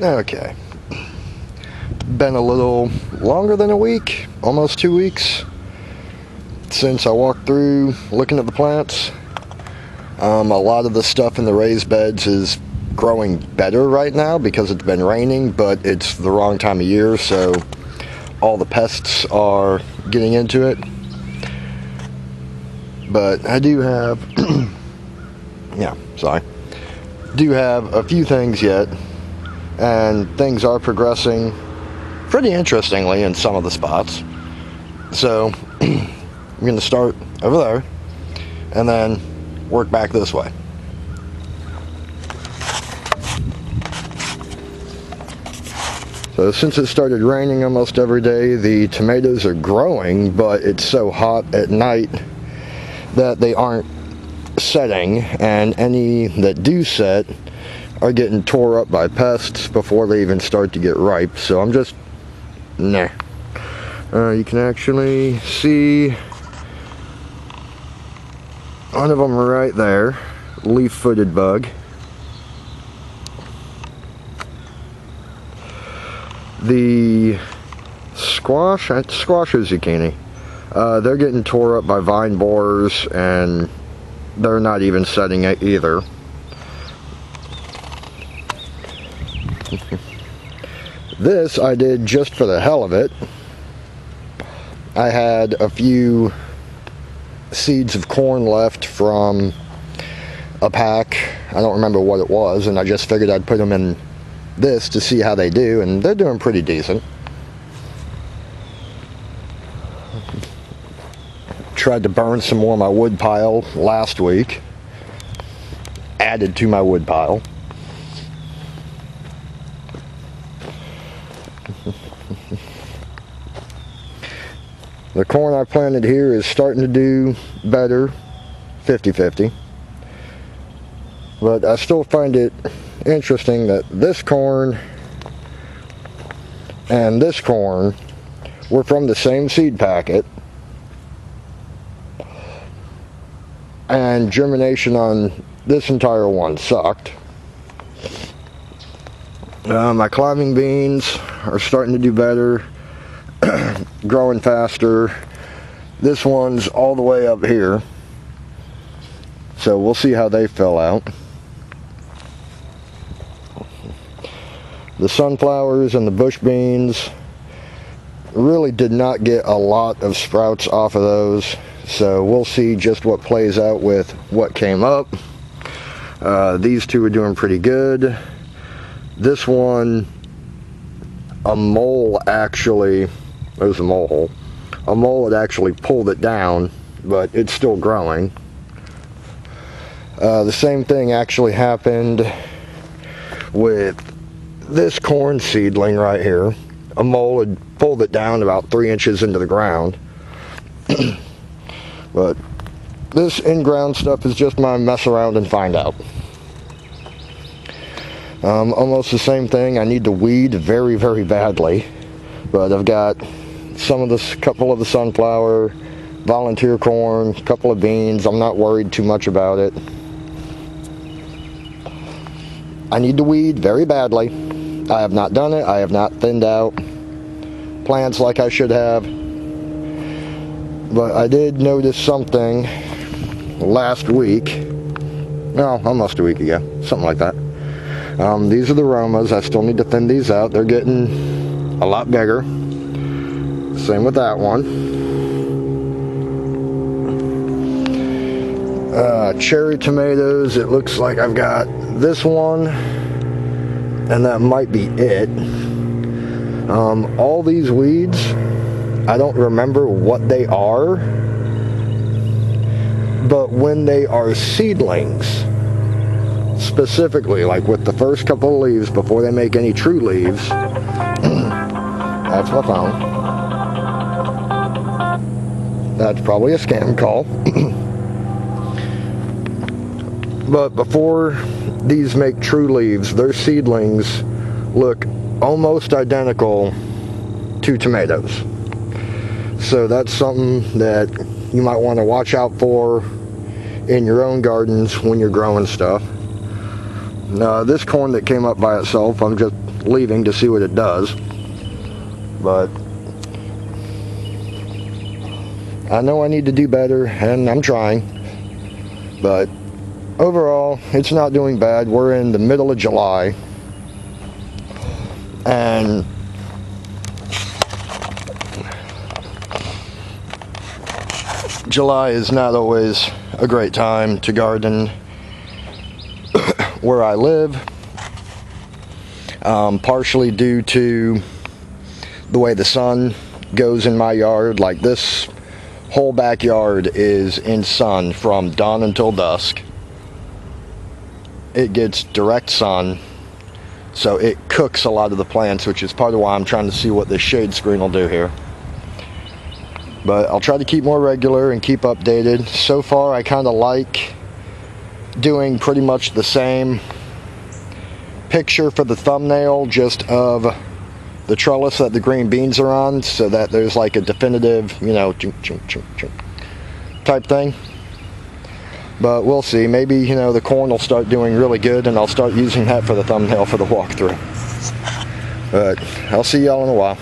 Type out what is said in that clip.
Okay. Been a little longer than a week, almost 2 weeks, since I walked through looking at the plants. A lot of the stuff in the raised beds is growing better right now because it's been raining, but it's the wrong time of year, so all the pests are getting into it. But I do have, do have a few things yet, and things are progressing pretty interestingly in some of the spots. So I'm going to start over there and then work back this way. So since it started raining almost every day, the tomatoes are growing, but it's so hot at night that they aren't setting, and any that do set are getting tore up by pests before they even start to get ripe. So I'm just you can actually see one of them right there, leaf-footed bug. The squash or zucchini, they're getting tore up by vine borers, and they're not even setting it either. This I did just for the hell of it. I had a few seeds of corn left from a pack. I don't remember what it was, and I just figured I'd put them in this to see how they do, and they're doing pretty decent. Tried to burn some more of my wood pile last week. Added to my wood pile. The corn I planted here is starting to do better, 50-50. But I still find it interesting that this corn and this corn were from the same seed packet, and germination on this entire one sucked. My climbing beans are starting to do better, growing faster. This one's all the way up here, so we'll see how they fill out. The sunflowers and the bush beans really did not get a lot of sprouts off of those, so we'll see just what plays out with what came up. These two are doing pretty good. This one, a mole actually, there's a mole hole. A mole had actually pulled it down, but it's still growing. The same thing actually happened with this corn seedling right here. A mole had pulled it down about 3 inches into the ground. But this in-ground stuff is just my mess around and find out. Almost the same thing. I need to weed very, very badly. But I've got couple of the sunflower, volunteer corn, couple of beans. I'm not worried too much about it. I need to weed very badly. I have not done it. I have not thinned out plants like I should have. But I did notice something last week. No, almost a week ago. Something like that. These are the Romas. I still need to thin these out. They're getting a lot bigger. Same with that one. Cherry tomatoes. It looks like I've got this one, and that might be it. All these weeds, I don't remember what they are, but when they are seedlings, specifically, like with the first couple of leaves before they make any true leaves, that's my phone. That's probably a scam call. But before these make true leaves, their seedlings look almost identical to tomatoes. So that's something that you might want to watch out for in your own gardens when you're growing stuff. This corn that came up by itself, I'm just leaving to see what it does. But I know I need to do better, and I'm trying. But overall, it's not doing bad. We're in the middle of July, and July is not always a great time to garden where I live, partially due to the way the sun goes in my yard. Like, this whole backyard is in sun from dawn until dusk. It gets direct sun, so it cooks a lot of the plants, which is part of why I'm trying to see what this shade screen will do here. But I'll try to keep more regular and keep updated. So far, I kind of like doing pretty much the same picture for the thumbnail, just of the trellis that the green beans are on, so that there's like a definitive, you know, type thing. But we'll see. Maybe, you know, the corn will start doing really good, and I'll start using that for the thumbnail for the walkthrough. But I'll see y'all in a while.